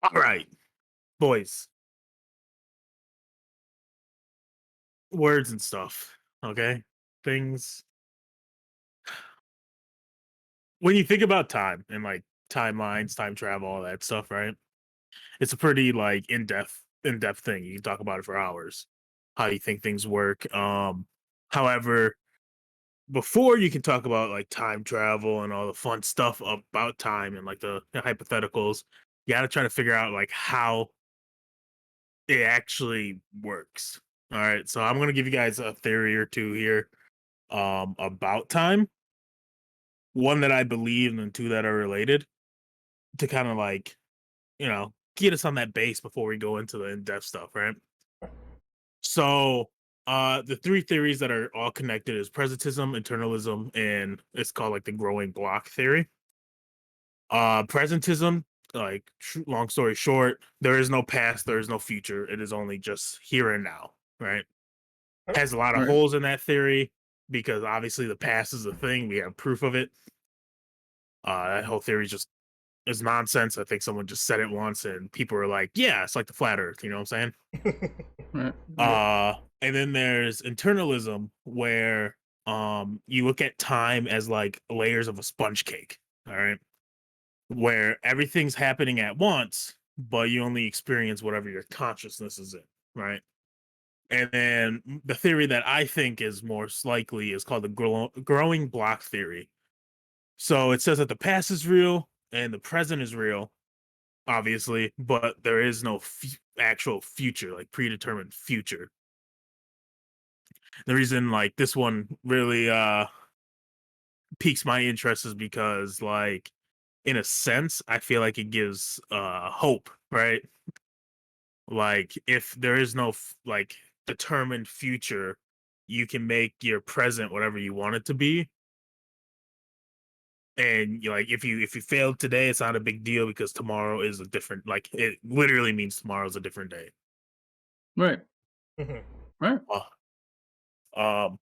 All right, boys, words and stuff. Okay, things. When you think about time and like timelines, time travel, all that stuff, right? It's a pretty like in depth thing. You can talk about it for hours. How you think things work. However, before you can talk about like time travel and all the fun stuff about time and like the hypotheticals, you got to try to figure out like how it actually works. All right, so I'm gonna give you guys a theory or two here about time. One that I believe and then two that are related to kind of like, get us on that base before we go into the in-depth stuff, right? So the three theories that are all connected is presentism, internalism, and it's called like the growing block theory. Presentism, like long story short, there is no past, there is no future. It is only just here and now, right? Has a lot of Right. holes in that theory because obviously the past is a thing. We have proof of it. That whole theory is nonsense. I think someone just said it once and people are like, yeah, it's like the flat earth, you know what I'm saying? Right. Yep. And then there's internalism where you look at time as like layers of a sponge cake, all right? Where everything's happening at once, but you only experience whatever your consciousness is in, right? And then the theory that I think is most likely is called the growing block theory. So it says that the past is real and the present is real, obviously, but there is no actual future, like predetermined future. The reason like this one really piques my interest is because like in a sense, I feel like it gives hope, right? Like if there is no like determined future, you can make your present whatever you want it to be. And like if you fail today, it's not a big deal because tomorrow is a different, like it literally means tomorrow's a different day. Right. Mhm. Right. Uh, um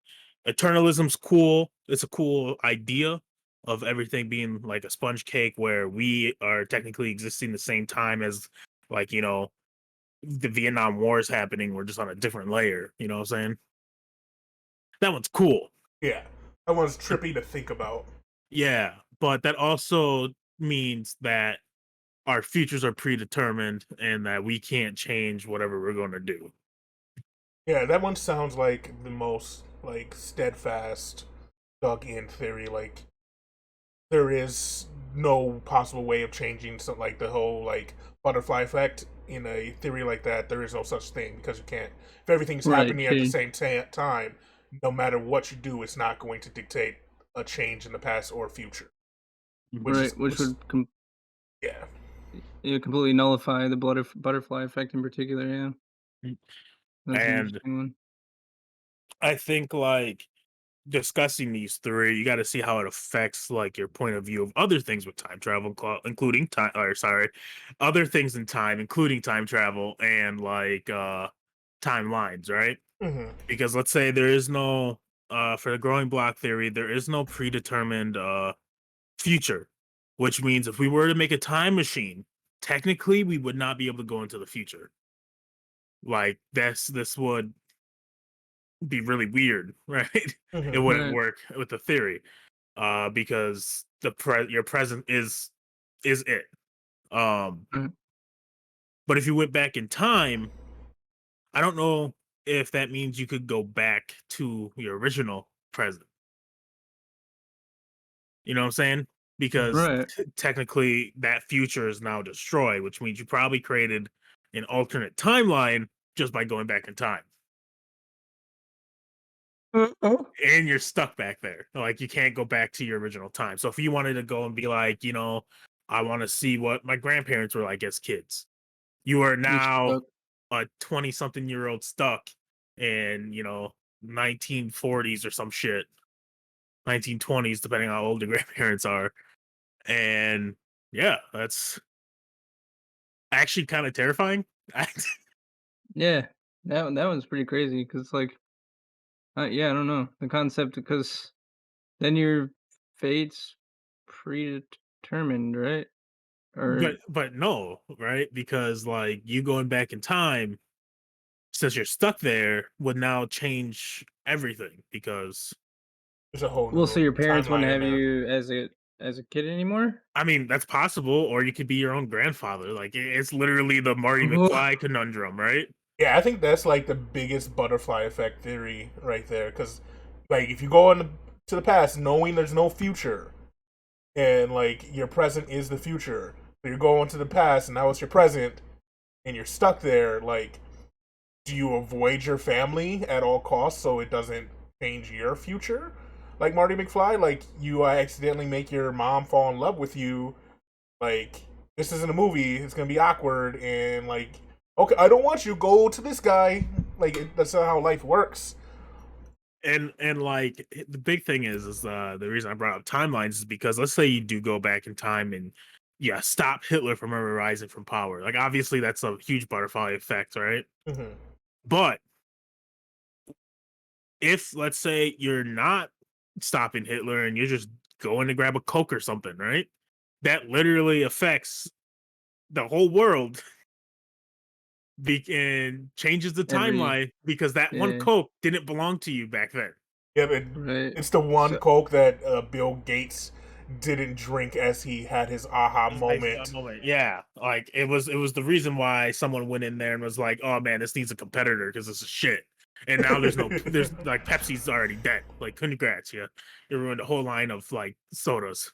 Eternalism's cool. It's a cool idea of everything being like a sponge cake where we are technically existing the same time as like, the Vietnam War is happening. We're just on a different layer, you know what I'm saying? That one's cool. Yeah, that one's But trippy to think about. yeah, but that also means that our futures are predetermined and that we can't change whatever we're going to do. Yeah, that one sounds like the most like steadfast, dug in theory. Like there is no possible way of changing something like the whole like butterfly effect in a theory like that. There is no such thing because you can't. If everything's Right. happening at the Change. same time, no matter what you do, it's not going to dictate a change in the past or future. Which is Right. Which which, would yeah, completely nullify the butterfly effect in particular. Yeah, Mm. that's an And interesting one. I think like discussing these three, you got to see how it affects like your point of view of other things with time travel, including time, or sorry, other things in time, including time travel and like timelines, right? hmm Because let's say there is no for the growing block theory, there is no predetermined future, which means if we were to make a time machine, technically we would not be able to go into the future. Like this would be really weird, right? It hmm wouldn't Right. work with the theory, because your present is it. Um, Right. but if you went back in time, I don't know if that means you could go back to your original present. You know what I'm saying? Because Right. technically that future is now destroyed, which means you probably created an alternate timeline just by going back in time. And you're stuck back there. Like you can't go back to your original time. So if you wanted to go and be like, I want to see what my grandparents were like as kids, you are You're now stuck. a 20 something year old stuck in, 1940s or some shit, 1920s, depending on how old the grandparents are. And yeah, that's actually kind of terrifying. Yeah. That one's pretty crazy because like, yeah, I don't know the concept because then your fate's predetermined, right? Or but no, right? Because like you going back in time, since you're stuck there, would now change everything because There's a whole well, so new your parents wouldn't timeline in have there. you as a kid anymore? I mean that's possible, or you could be your own grandfather. Like it's literally the Marty Oh, McFly conundrum, right? Yeah, I think that's like the biggest butterfly effect theory right there. Because, like, if you go to the past knowing there's no future, and like your present is the future, so you're going to the past and now it's your present, and you're stuck there. Like, do you avoid your family at all costs so it doesn't change your future? Like Marty McFly, like you accidentally make your mom fall in love with you. Like this isn't a movie; it's gonna be awkward, and like, okay, I don't want you. Go to this guy. Like that's not how life works. And like the big thing is the reason I brought up timelines is because let's say you do go back in time and yeah, stop Hitler from ever rising from power. Like obviously that's a huge butterfly effect, right? Mm-hmm. But if let's say you're not stopping Hitler and you're just going to grab a Coke or something, right? That literally affects the whole world and changes the every timeline because that one yeah, Coke didn't belong to you back then. Yeah, but right. it's the one So Coke that Bill Gates didn't drink as he had his aha His moment. moment. Yeah, like it was the reason why someone went in there and was like, "Oh man, this needs a competitor because this is shit." And now there's like Pepsi's already dead. Like, congrats, yeah, you ruined a whole line of like sodas.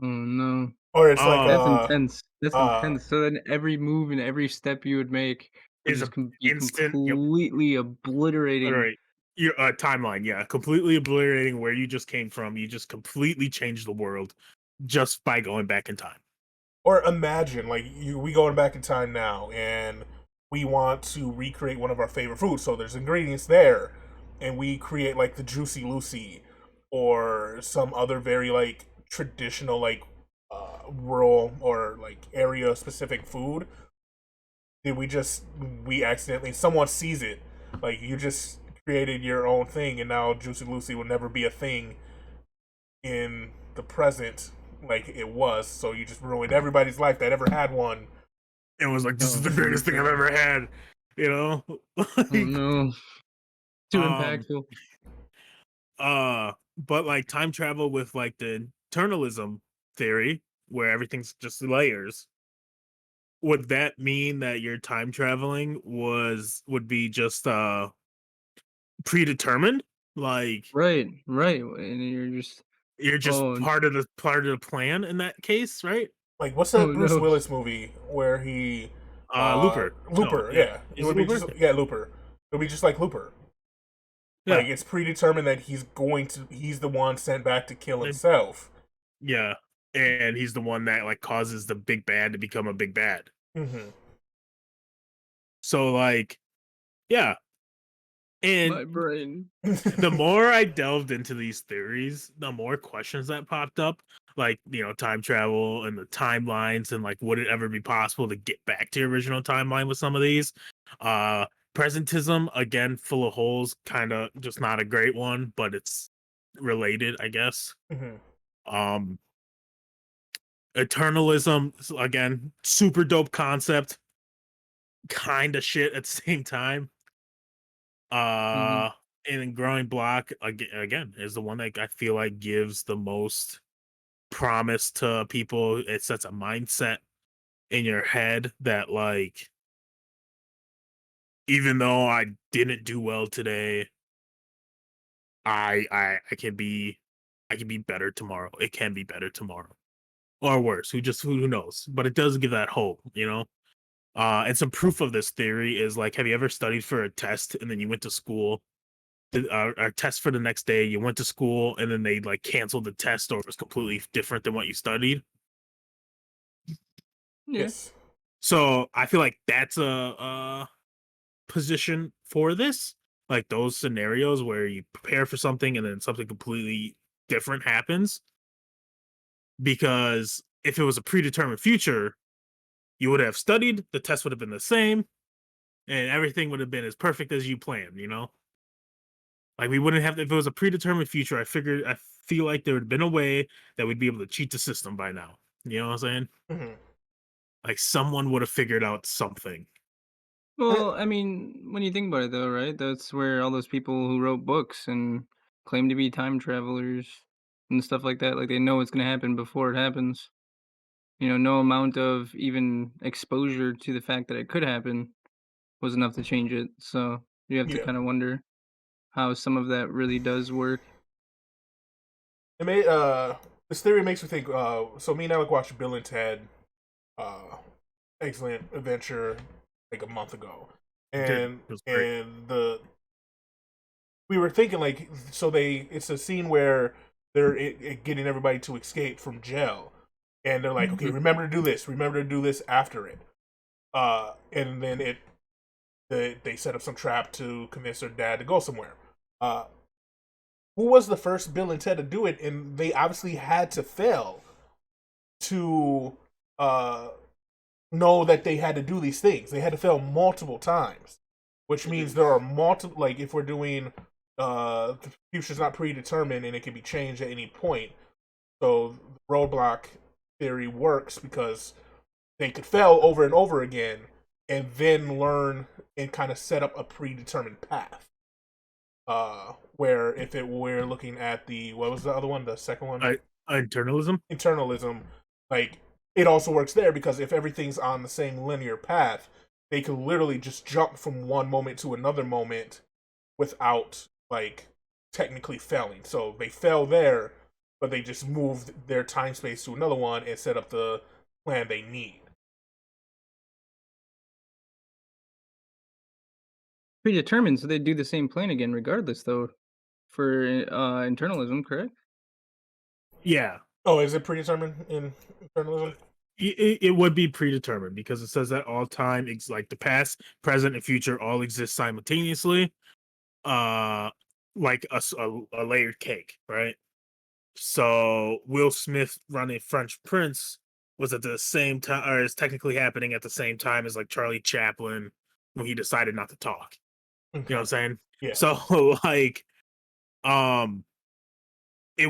oh no. Or it's like Um, That's intense. That's uh intense. So then every move and every step you would make would is a just be instant. Yep, completely obliterating. right. Your timeline, yeah, completely obliterating where you just came from. You just completely changed the world just by going back in time. or imagine like we going back in time now and we want to recreate one of our favorite foods. So there's ingredients there and we create like the Juicy Lucy or some other very like traditional like rural or like area specific food. Did we accidentally someone sees it like you just created your own thing and now Juicy Lucy will never be a thing in the present like it was, so you just ruined everybody's life that ever had one. It was like, this is Oh the my greatest thing I've god. ever had, you know. Oh like, no. Too um, impactful. but like time travel with like the eternalism theory, where everything's just layers. Would that mean that your time traveling would be just predetermined? Like Right, right. And you're just you're just oh part of the plan in that case, right? Like what's oh that Bruce no. Willis movie where he Looper. No, Looper, yeah. yeah. It Is it would be Looper? just yeah, Looper. It would be just like Looper. Like Yeah. it's predetermined that he's the one sent back to kill And- himself. yeah. And he's the one that like causes the big bad to become a big bad. Mm-hmm. So like, yeah. And My brain. the more I delved into these theories, the more questions that popped up, like, time travel and the timelines and like would it ever be possible to get back to the original timeline with some of these? Presentism, again, full of holes, kind of just not a great one, but it's related, I guess. Mm-hmm. Um Eternalism, again, super dope concept, kind of shit at the same time. Mhm. Uh, and then growing block again is the one that I feel like gives the most promise to people. It sets a mindset in your head that like, even though I didn't do well today, I can be better tomorrow. It can be better tomorrow or worse. Who knows? But it does give that hope. And some proof of this theory is like, have you ever studied for a test and then you went to school, a test for the next day, you went to school, and then they like canceled the test or it was completely different than what you studied? Yeah. Yes. So I feel like that's a position for this, like those scenarios where you prepare for something and then something completely different happens. Because if it was a predetermined future, you would have studied, the test would have been the same, and everything would have been as perfect as you planned. Like we wouldn't have, if it was a predetermined future, I feel like there would have been a way that we'd be able to cheat the system by now. You know what I'm saying? Hmm. Like someone would have figured out something. Well, I mean, when you think about it, though, right? That's where all those people who wrote books and claim to be time travelers and stuff like that, like they know what's going to happen before it happens. No amount of even exposure to the fact that it could happen was enough to change it. So you have to Yeah. kind of wonder how some of that really does work. It may this theory makes me think. So me and Alec watched Bill and Ted, uh, Excellent Adventure, like a month ago, Did and it was great. the we were thinking like, so it's a scene where they're getting everybody to escape from jail, and they're like, okay, Mhm. remember to do this after it, and then they set up some trap to convince their dad to go somewhere. Uh, who was the first Bill and Ted to do it? And they obviously had to fail to uh, know that they had to do these things. They had to fail multiple times, which means there are multiple. Like if we're doing, the future's not predetermined and it can be changed at any point. So roadblock theory works because they could fail over and over again, and then learn and kind of set up a predetermined path. Where if it we're looking at the what was the other one, the second one, I Internalism. internalism, like it also works there because if everything's on the same linear path, they can literally just jump from one moment to another moment without like technically failing. So they fell there, but they just moved their time space to another one and set up the plan they need. Predetermined, so they do the same plan again, regardless, though, for internalism, correct? Yeah, Oh, is it predetermined in internalism? it would be predetermined because it says that all time, like the past, present, and future, all exist simultaneously. Uh, like a layered cake, right? So Will Smith running French Prince was at the same time, or is technically happening at the same time as like Charlie Chaplin when he decided not to talk. You know what Okay. I'm saying? Yeah. So like, um, it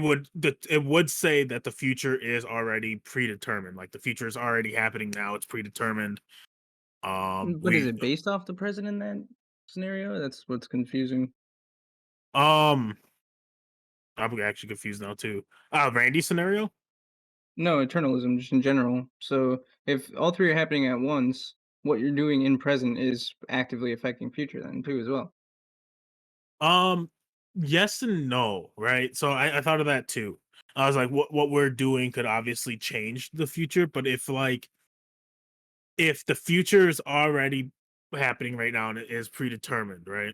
would say that the future is already predetermined. Like the future is already happening now. It's predetermined. But is We it based off the present in that scenario? That's what's confusing. um, I'm actually confused now too. Randy scenario. No, eternalism, just in general. So if all three are happening at once, what you're doing in present is actively affecting future then too as well. Um, yes and no, right? So I thought of that too. I was like, what we're doing could obviously change the future, but if the future is already happening right now and it is predetermined, right?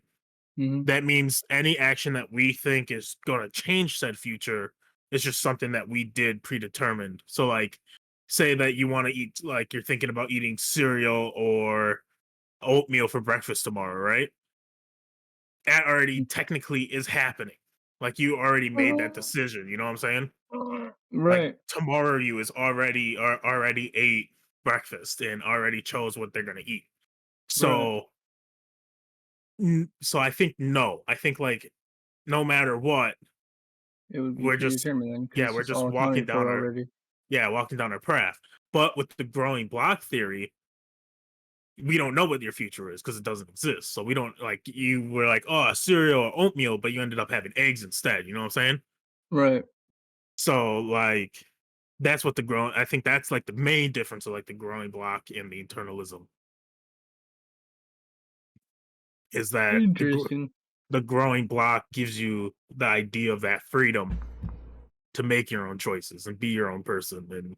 Hmm. That means any action that we think is going to change said future is just something that we did predetermined. So, like, say that you want to eat, like, you're thinking about eating cereal or oatmeal for breakfast tomorrow, right? That already technically is happening. Like, you already made that decision. You know what I'm saying? Like, Right. tomorrow you is already ate breakfast and already chose what they're going to eat. Right. So, so I think no. I think like no matter what, It would be we're just predetermined then yeah, because we're it's just all accounted for already. walking down our path. But with the growing block theory, we don't know what your future is because it doesn't exist. So we don't like you were like, oh, cereal or oatmeal, but you ended up having eggs instead. You know what I'm saying? Right. So like that's what the growing I think that's like the main difference of like the growing block and the internalism is that Interesting. the growing block gives you the idea of that freedom to make your own choices and be your own person and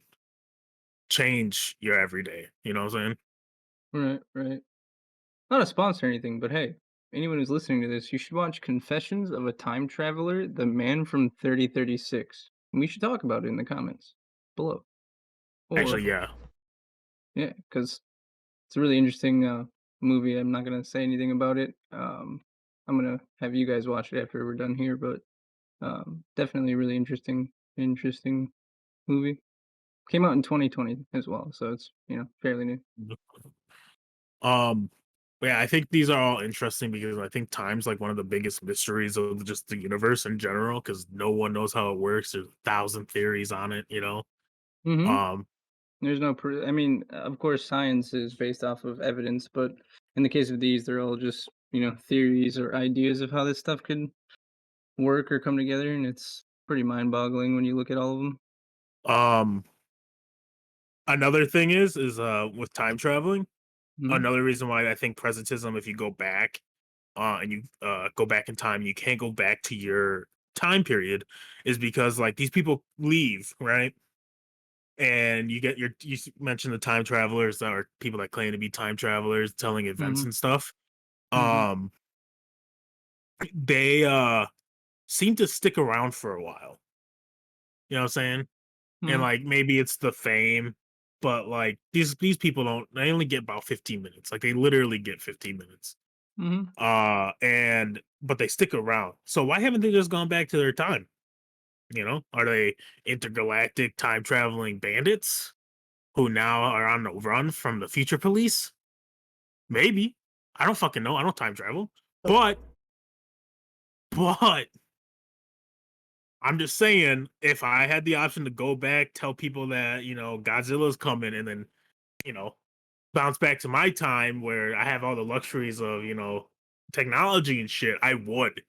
change your everyday. You know what I'm saying? Right. Right. Not a sponsor or anything, but hey, anyone who's listening to this, you should watch Confessions of a Time Traveler, The Man from 3036. We should talk about it in the comments below. Or, Actually, yeah. yeah, because it's a really interesting movie. I'm not going to say anything about it. I'm going to have you guys watch it after we're done here, but definitely a really interesting movie. Came out in 2020 as well, so it's, fairly new. Um, yeah, I think these are all interesting because I think time's like one of the biggest mysteries of just the universe in general because no one knows how it works. There's 1,000 theories on it, you know. Hmm. Um, There's no I mean, of course, science is based off of evidence, but in the case of these, they're all just, theories or ideas of how this stuff could work or come together, and it's pretty mind-boggling when you look at all of them. Um, Another thing is with time traveling. Mhm, Another reason why I think presentism, if you go back, and you go back in time, you can't go back to your time period, is because like these people leave, right? And you get mentioned the time travelers that are people that claim to be time travelers, telling events mhm, and stuff. mhm, Um, they seem to stick around for a while. You know what I'm saying? And mhm, like maybe it's the fame, but like these people don't. They only get about 15 minutes. Like they literally get 15 minutes. mhm. And but they stick around. So why haven't they just gone back to their time? You know, are they intergalactic time traveling bandits who now are on the run from the future police? Maybe. I don't fucking know. I don't time travel. But but I'm just saying, if I had the option to go back, tell people that, Godzilla's coming and then, you know, bounce back to my time where I have all the luxuries of, technology and shit, I would.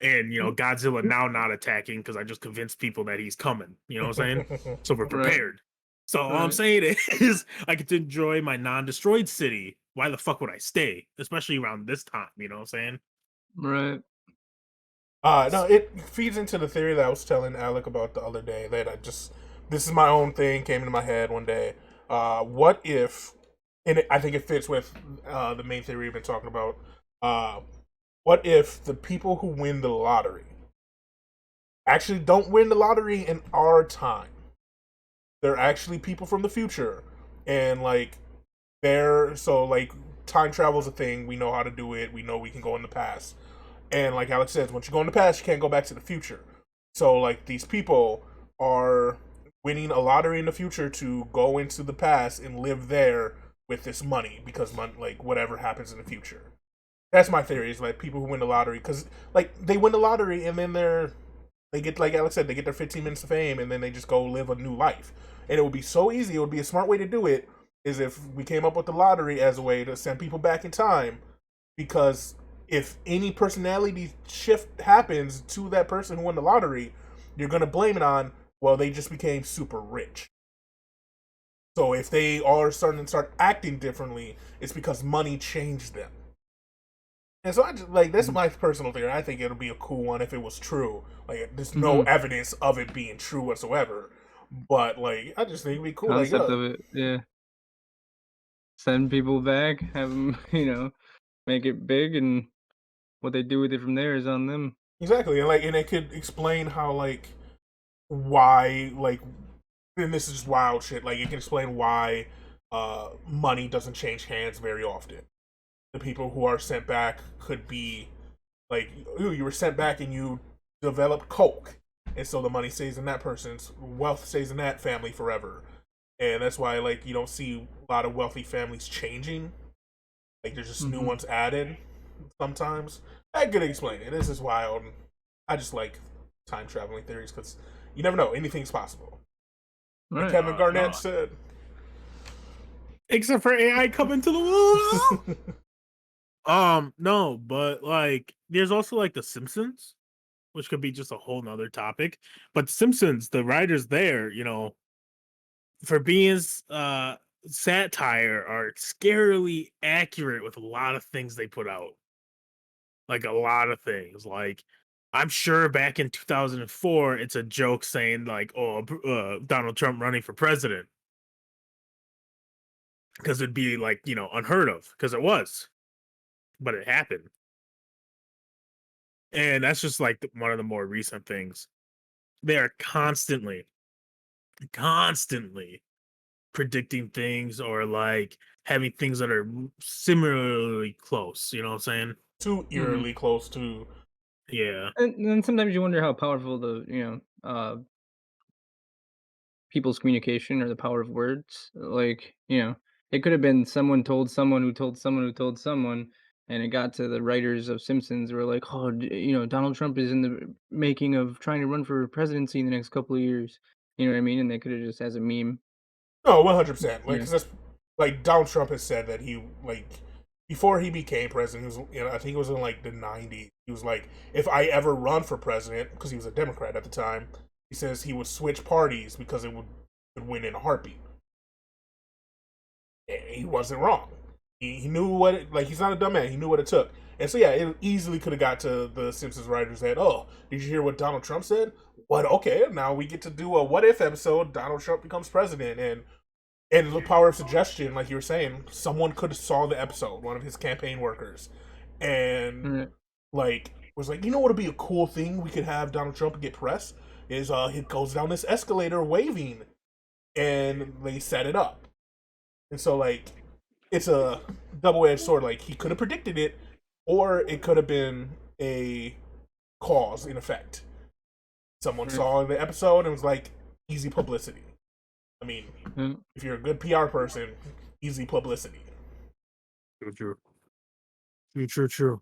And, Godzilla now not attacking because I just convinced people that he's coming. You know what I'm saying? So we're Right, prepared. So all I'm right, saying is I get to enjoy my non-destroyed city. Why the fuck would I stay? Especially around this time, you know what I'm saying? right. No, it feeds into the theory that I was telling Alec about the other day. That this is my own thing, came into my head one day. What if, I think it fits with the main theory we've been talking about. Uh, what if the people who win the lottery actually don't win the lottery in our time? They're actually people from the future, and like like time travel's a thing. We know how to do it. We know we can go in the past. And like Alex says, once you go in the past, you can't go back to the future. So like these people are winning a lottery in the future to go into the past and live there with this money because like whatever happens in the future. That's my theory. Is like people who win the lottery because like they win the lottery and then they get, like Alex said, they get their 15 minutes of fame and then they just go live a new life. And it would be so easy. It would be a smart way to do it. Is if we came up with the lottery as a way to send people back in time, because if any personality shift happens to that person who won the lottery, you're gonna blame it on, well, they just became super rich. So if they are starting to start acting differently, it's because money changed them. And so I just like that's Mhm, my personal theory. I think it'll be a cool one if it was true. Like there's no mhm. evidence of it being true whatsoever. But like I just think it'd be cool. Like Concept of it, yeah. Send people back, have them, make it big, and what they do with it from there is on them. exactly. And it could explain how like why like and this is just wild shit. Like it can explain why money doesn't change hands very often. The people who are sent back could be like you were sent back and you developed coke, and so the money stays in that person's wealth stays in that family forever, and that's why like you don't see a lot of wealthy families changing. Like there's just new Mhm. ones added sometimes. I could explain it. This is wild. I just like time traveling theories because you never know. Anything's possible. Like Right. Kevin Garnett No. said. Except for AI coming to the world. No, but like there's also like The Simpsons, which could be just a whole nother topic. But The Simpsons, the writers there, for being satire, are scarily accurate with a lot of things they put out. Like a lot of things. Like I'm sure back in 2004, it's a joke saying like, "Oh, Donald Trump running for president," because it'd be like unheard of, because it was, but it happened, and that's just like one of the more recent things. They are constantly predicting things or like having things that are similarly close. You know what I'm saying? Too Mhm. eerily close to. Yeah. And then sometimes you wonder how powerful people's communication or the power of words. Like, it could have been someone told someone who told someone who told someone, and it got to the writers of Simpsons who were like, oh, Donald Trump is in the making of trying to run for presidency in the next couple of years. You know what I mean? And they could have just as a meme. No, 100%. Like, Yeah. 'cause that's like Donald Trump has said that he like before he became president, he was I think it was in like the '90s. He was like, if I ever run for president, because he was a Democrat at the time, he says he would switch parties because it would win in a heartbeat. And he wasn't wrong. He knew what like he's not a dumb man. He knew what it took. And so yeah, it easily could have got to the Simpsons writers that, oh, did you hear what Donald Trump said? What? Okay, now we get to do a what if episode. Donald Trump becomes president, and the power of suggestion, like you were saying, someone could have saw the episode, one of his campaign workers, and Right. like was like, you know what would be a cool thing we could have Donald Trump get press is he goes down this escalator waving, and they set it up, and so like it's a double edged sword. Like he could have predicted it, or it could have been a cause in effect. Someone Right. saw the episode and was like, easy publicity. I mean, Mm. if you're a good PR person, easy publicity. True. True.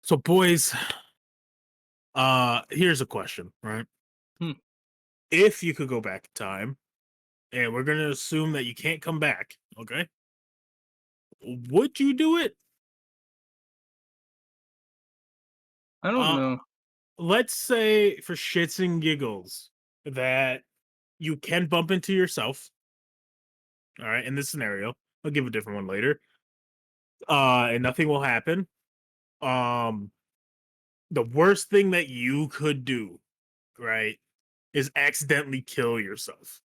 So, boys, here's a question, right? Hmm. If you could go back in time, and we're gonna assume that you can't come back, okay? Would you do it? I don't Uh, know. let's say for shits and giggles that you can bump into yourself. All right, in this scenario, I'll give a different one later. And nothing will happen. Um, the worst thing that you could do, right, is accidentally kill yourself.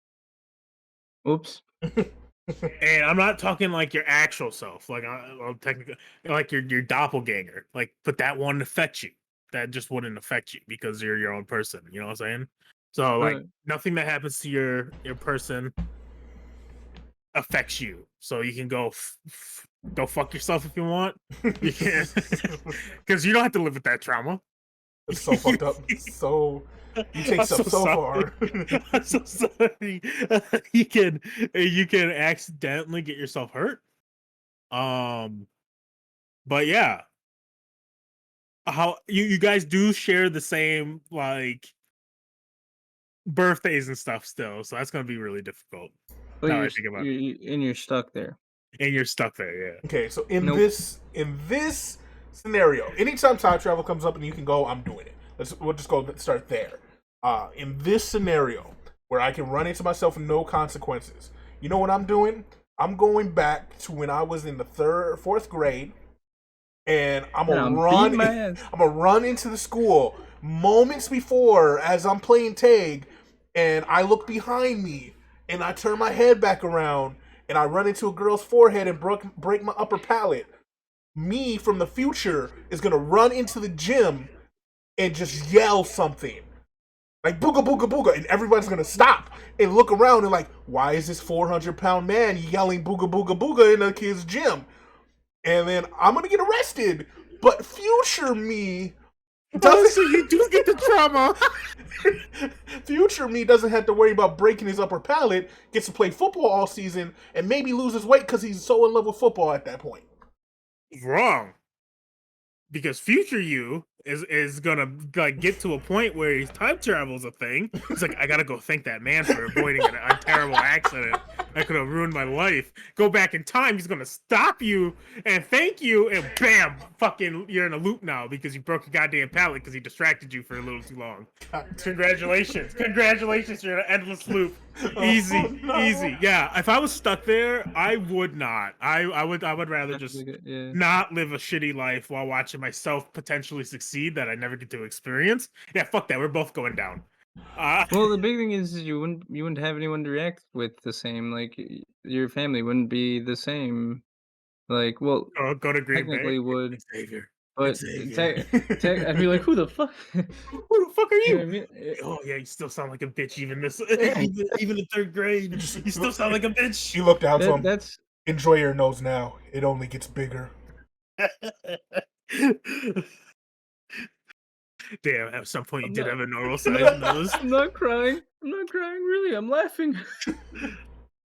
Oops. And I'm not talking like your actual self, like well, technically, like your doppelganger. Like, but that won't affect you. That just wouldn't affect you because you're your own person. You know what I'm saying? So, like, Right. nothing that happens to your person affects you. So you can go fuck yourself if you want. You can, because you don't have to live with that trauma. It's so fucked up. So you take I'm stuff so far. I'm so sorry. You can accidentally get yourself hurt. But yeah, how you guys do share the same like birthdays and stuff still, so that's gonna be really difficult. But Now you're I s- think about you're you and you're stuck there. it, and you're stuck there. Yeah. Okay, so in Nope. this scenario, anytime time travel comes up and you can go, I'm doing it. We'll just go start there. In this scenario where I can run into myself with no consequences, you know what I'm doing? I'm going back to when I was in the fourth grade, and I'm And gonna I'm run. beating my ass. I'm gonna run into the school moments before as I'm playing tag, and I look behind me, and I turn my head back around, and I run into a girl's forehead and break my upper palate. Me from the future is gonna run into the gym and just yell something like booga booga booga, and everybody's gonna stop and look around and like, why is this 400-pound man yelling booga booga booga in a kid's gym? And then I'm gonna get arrested. But future me doesn't. So you do get the trauma. Future me doesn't have to worry about breaking his upper palate. Gets to play football all season and maybe loses weight because he's so in love with football at that point. Wrong. Because future you is gonna like get to a point where his time travel is a thing. He's like, I gotta go thank that man for avoiding a terrible accident that could have ruined my life. Go back in time. He's gonna stop you and thank you, and bam, fucking, you're in a loop now because you broke your goddamn palate because he distracted you for a little too long. Congratulations, you're in an endless loop. Easy, no. easy. Yeah, if I was stuck there, I would not. I would rather just Yeah. not live a shitty life while watching myself potentially succeed that I never get to experience. Yeah, fuck that. We're both going down. Well, the big thing is you wouldn't have anyone to react with the same. Like your family wouldn't be the same. Like, well, go to Green Bay. technically would, Xavier. but Xavier. I'd be like, who the fuck? Who the fuck are You know you? what I mean? Oh yeah, you still sound like a bitch even this even in third grade. You still sound like a bitch. She looked down to him. That's Enjoy your nose now. It only gets bigger. Damn, at some point you I'm did not- have a normal sized nose. I'm not crying. I'm not crying. Really, I'm laughing.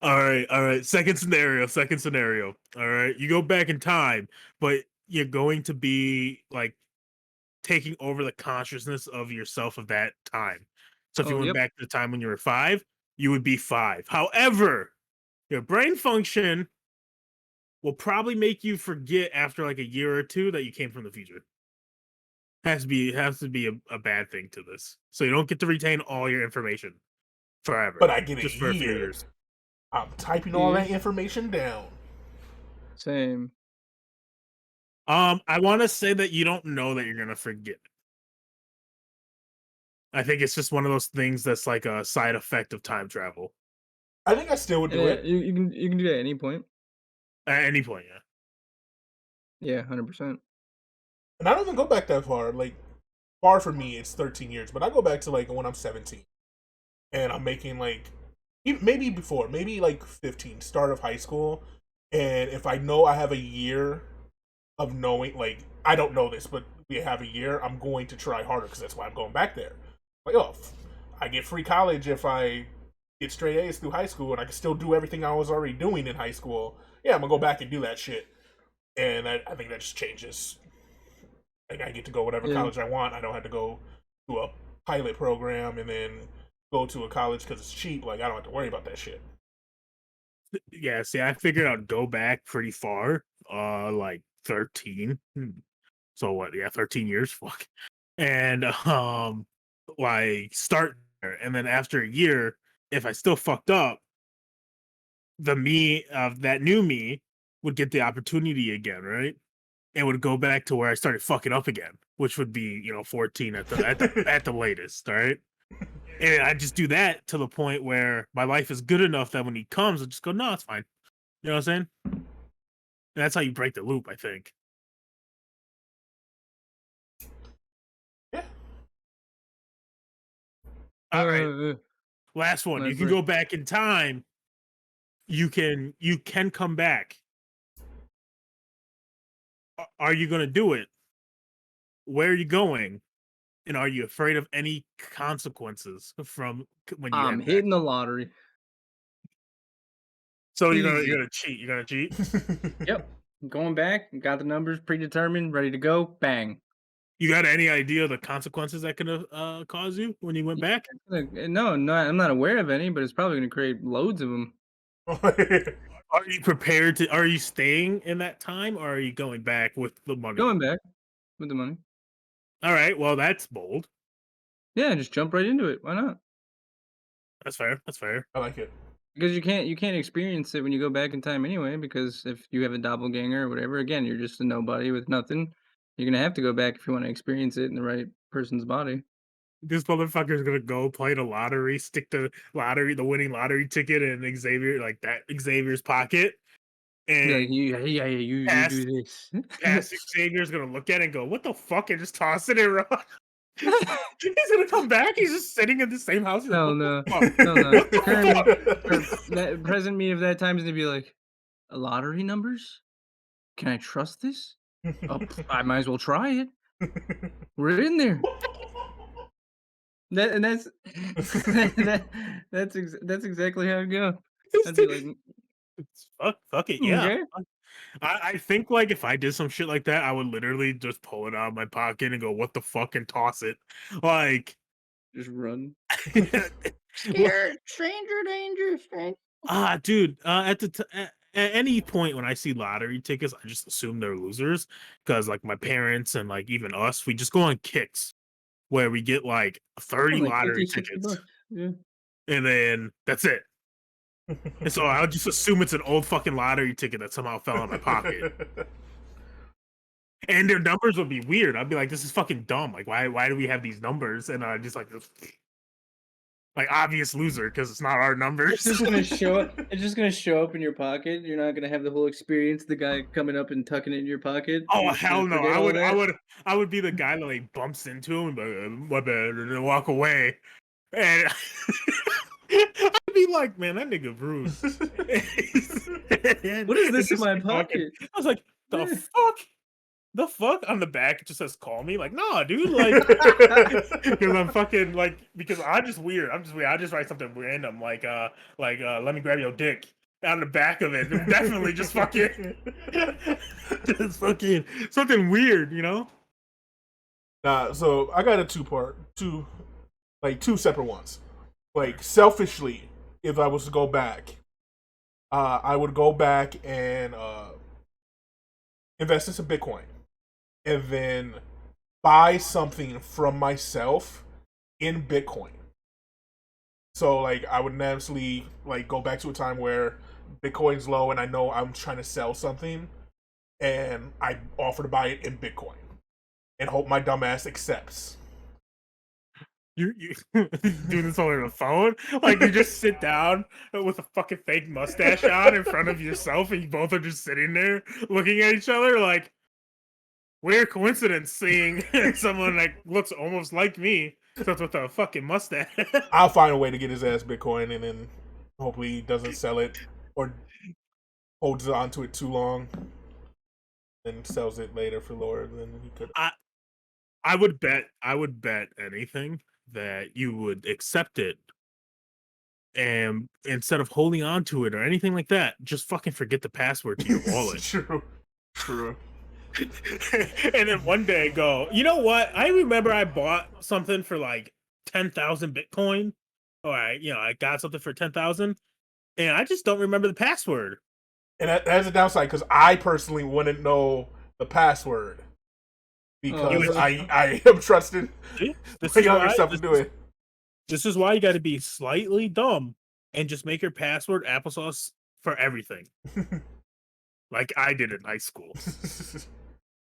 All right. Second scenario. All right, you go back in time, but you're going to be like taking over the consciousness of yourself of that time. So if you Oh, went yep. back to the time when you were 5, you would be 5. However, your brain function will probably make you forget after like a year or 2 that you came from the future. Has to be a bad thing to this. So you don't get to retain all your information forever. But I get a just for a few year. years. I'm typing all that information down. Same. I want to say that you don't know that you're gonna forget. I think it's just one of those things that's like a side effect of time travel. I think I still would do Yeah, it. you can do that at any point. At any point, yeah. Yeah, 100%. And I don't even go back that far. Like, far for me, it's 13 years. But I go back to like when I'm 17. And I'm making like, maybe before, maybe like 15, start of high school. And if I know I have a year of knowing, like, I don't know this, but we have a year, I'm going to try harder because that's why I'm going back there. Like, oh, I get free college if I get straight A's through high school and I can still do everything I was already doing in high school. Yeah, I'm going to go back and do that shit. And I think that just changes. Like, I get to go whatever college I want. I don't have to go to a pilot program and then go to a college because it's cheap. Like, I don't have to worry about that shit. Yeah, see, I figured I'd go back pretty far. Like 13. So what? Yeah, 13 years. Fuck. And like start there, and then after a year, if I still fucked up, the me of that new me would get the opportunity again, right? And would go back to where I started fucking up again, which would be 14 at the latest, all right? And I just do that to the point where my life is good enough that when he comes, I just go, no, it's fine. You know what I'm saying? And that's how you break the loop, I think. Yeah. All right. Last one. You can go back in time. You can come back. Are you going to do it? Where are you going? And are you afraid of any consequences from when you I'm head hitting back? the lottery. So you're Easy. gonna cheat. You're gonna cheat. Yep. I'm going back. Got the numbers predetermined, ready to go. Bang. You got any idea of the consequences that could cause you when you went back? No, I'm not aware of any, but it's probably going to create loads of them. Are you prepared to? Are you staying in that time, or are you going back with the money? Going back with the money. All right. Well, that's bold. Yeah, just jump right into it. Why not? That's fair. That's fair. I like it. Because you can't experience it when you go back in time anyway. Because if you have a doppelganger or whatever, again, you're just a nobody with nothing. You're gonna have to go back if you want to experience it in the right person's body. This motherfucker's gonna go play the lottery, stick the winning lottery ticket in Xavier's pocket, Be like, and yeah, you do this. past Xavier's gonna look at it and go, "What the fuck?" and just toss it around. He's gonna come back. He's just sitting in the same house. Hell no. What Hell no. the fuck? That present me of that time is gonna be like, lottery numbers? Can I trust this? Oh, I might as well try it. We're in there. That's that's exactly how it go. I'd be like, Fuck it, yeah. okay, I think like if I did some shit like that, I would literally just pull it out of my pocket and go, "What the fuck?" and toss it. Like, just run. Scared, stranger danger, stranger. dude. At any point when I see lottery tickets, I just assume they're losers because like my parents and like even us, we just go on kicks where we get like 30 Like lottery 50, 60 tickets, bucks. Yeah. and then that's it. And so I'll just assume it's an old fucking lottery ticket that somehow fell out of my pocket. And their numbers would be weird. I'd be like, this is fucking dumb. Like, why do we have these numbers? And I just like obvious loser because it's not our numbers. It's just gonna show up. It's just gonna show up in your pocket. You're not gonna have the whole experience. The guy coming up and tucking it in your pocket. Oh You're just hell gonna no! forget all that. I would be the guy that like bumps into him and be like, "My bad," and then walk away. And I'd be like, "Man, that nigga Bruce." What is this in my pocket? I was like, "The fuck." The fuck on the back it just says call me like nah dude like because I'm fucking like because I'm just weird I just write something random like let me grab your dick on the back of it definitely just fucking just fucking something weird Nah, so I got a two like two separate ones. Like selfishly, if I was to go back, I would go back and invest in some Bitcoin, and then buy something from myself in Bitcoin. So like I would naturally like go back to a time where Bitcoin's low and I know I'm trying to sell something, and I offer to buy it in Bitcoin and hope my dumbass accepts. You doing this over the phone? Like you just sit down with a fucking fake mustache on in front of yourself, and you both are just sitting there looking at each other like weird coincidence seeing someone that looks almost like me, except with a fucking mustache. I'll find a way to get his ass Bitcoin, and then hopefully he doesn't sell it or holds on to it too long and sells it later for lower than he could. I would bet anything that you would accept it, and instead of holding on to it or anything like that, just fucking forget the password to your wallet. True. And then one day go, you know what? I remember I bought something for like 10,000 Bitcoin. All right, I got something for 10,000, and I just don't remember the password. And that's a downside because I personally wouldn't know the password because I am trusted This my is younger why- self to do it. This is why you got to be slightly dumb and just make your password applesauce for everything, like I did in high school.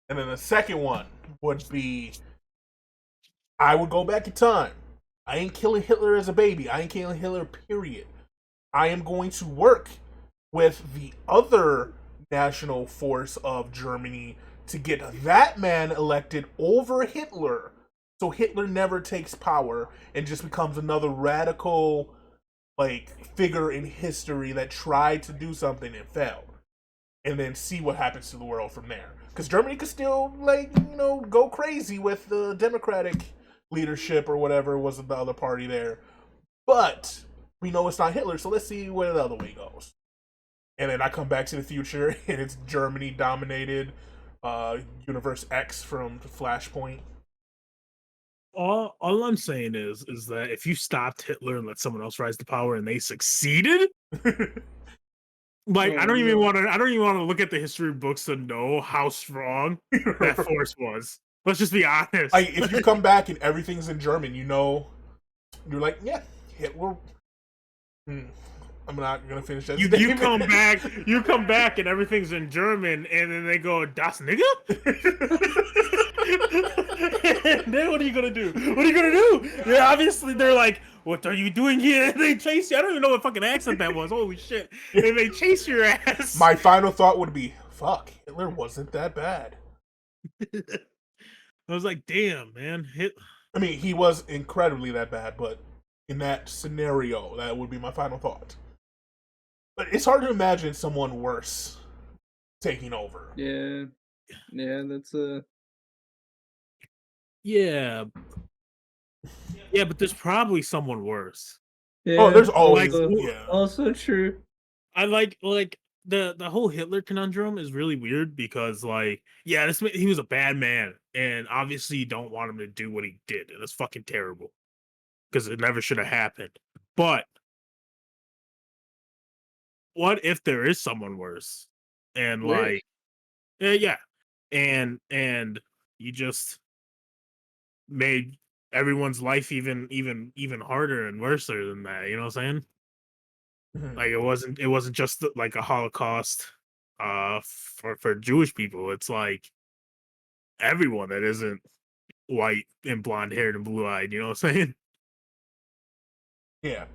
And then the second one would be I would go back in time. I ain't killing Hitler as a baby. I ain't killing Hitler, period. I am going to work with the other national force of Germany to get that man elected over Hitler, so Hitler never takes power and just becomes another radical like figure in history that tried to do something and failed. And then see what happens to the world from there. Because Germany could still go crazy with the democratic leadership or whatever was the other party there. But we know it's not Hitler, so let's see where the other way goes. And then I come back to the future, and it's Germany dominated, Universe X from Flashpoint. All I'm saying is that if you stopped Hitler and let someone else rise to power and they succeeded, like I don't even want to look at the history books to know how strong that force was. Let's just be honest. Like, if you come back and everything's in German, you're like, yeah, Hitler. I'm not gonna finish that. You come back and everything's in German, and then they go, "Das nigga." And then what are you gonna do? Yeah, obviously they're like, "What are you doing here?" And they chase you. I don't even know what fucking accent that was. Holy shit! And they chase your ass. My final thought would be, "Fuck, Hitler wasn't that bad." I was like, "Damn, man, I mean, he was incredibly that bad, but in that scenario, that would be my final thought. But it's hard to imagine someone worse taking over. Yeah, that's Yeah, but there's probably someone worse. Oh, there's always also true. I like the whole Hitler conundrum is really weird because he was a bad man, and obviously you don't want him to do what he did, and it's fucking terrible because it never should have happened. But what if there is someone worse, and and you just made everyone's life even harder and worse than that? You know what I'm saying? Mhm. Like it wasn't just like a Holocaust for Jewish people. It's like everyone that isn't white and blonde haired and blue eyed, you know what I'm saying? Yeah.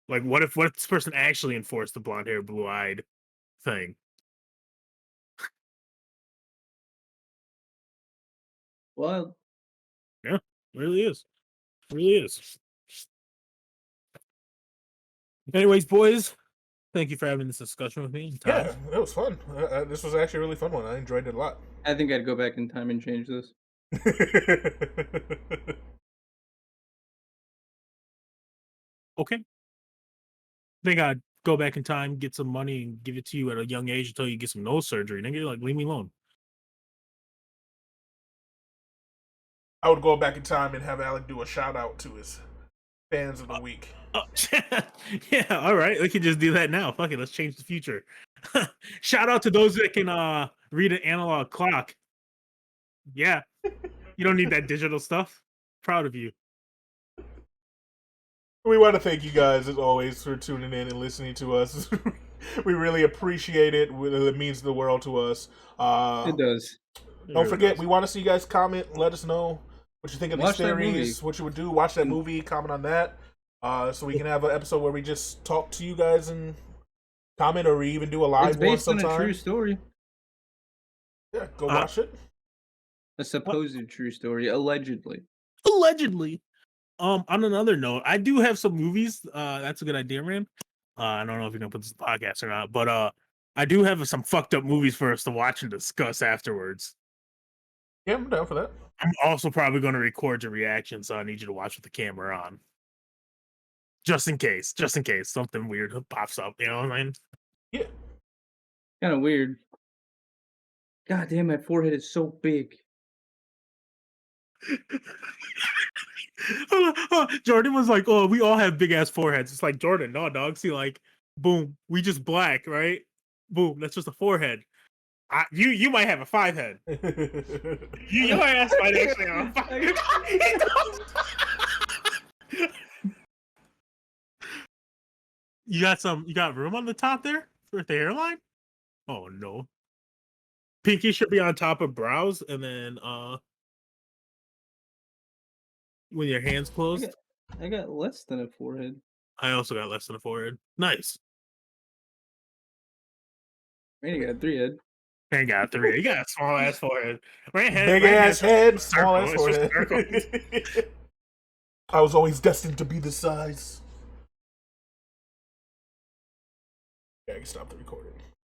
Like what if this person actually enforced the blonde haired, blue eyed thing? Well, Yeah, it really is. It really is. Anyways, boys, thank you for having this discussion with me. Yeah, it was fun. This was actually a really fun one. I enjoyed it a lot. I think I'd go back in time and change this. Okay. I think I'd go back in time, get some money, and give it to you at a young age until you get some nose surgery. Nigga, like, leave me alone. I would go back in time and have Alek do a shout out to his fans of the week. Oh, yeah, all right. We can just do that now. Fuck it, let's change the future. Shout out to those that can read an analog clock. Yeah, you don't need that digital stuff. Proud of you. We want to thank you guys, as always, for tuning in and listening to us. We really appreciate it. It means the world to us. It does. Don't forget, we want to see you guys comment. Let us know what you think of these Watch that theories, what you would do. Watch that movie, comment on that. So we can have an episode where we just talk to you guys and comment, or we even do a live one It's based on a true sometime. story. Yeah, go watch it. A supposed true story, allegedly. Allegedly. On another note, I do have some movies. That's a good idea, man. I don't know if you're gonna put this in the podcast or not, but I do have some fucked up movies for us to watch and discuss afterwards. Yeah, I'm down for that. I'm also probably going to record your reaction, so I need you to watch with the camera on, just in case something weird pops up. You know what I mean? Yeah. Kind of weird. God damn, my forehead is so big. Jordan was like, "Oh, we all have big ass foreheads." It's like, Jordan, no, dog. See, like, boom, we just black, right? Boom, that's just a forehead. You might have a 5 head. Your ass might actually have a 5. You got room on the top there for the hairline? Oh no. Pinky should be on top of brows, and then when your hands closed. I got less than a forehead. I also got less than a forehead. Nice. Randy got a 3 head. Man got 3. You got a small ass forehead. Big ass head, small ass forehead. I was always destined to be this size. Yeah, I can stop the recording.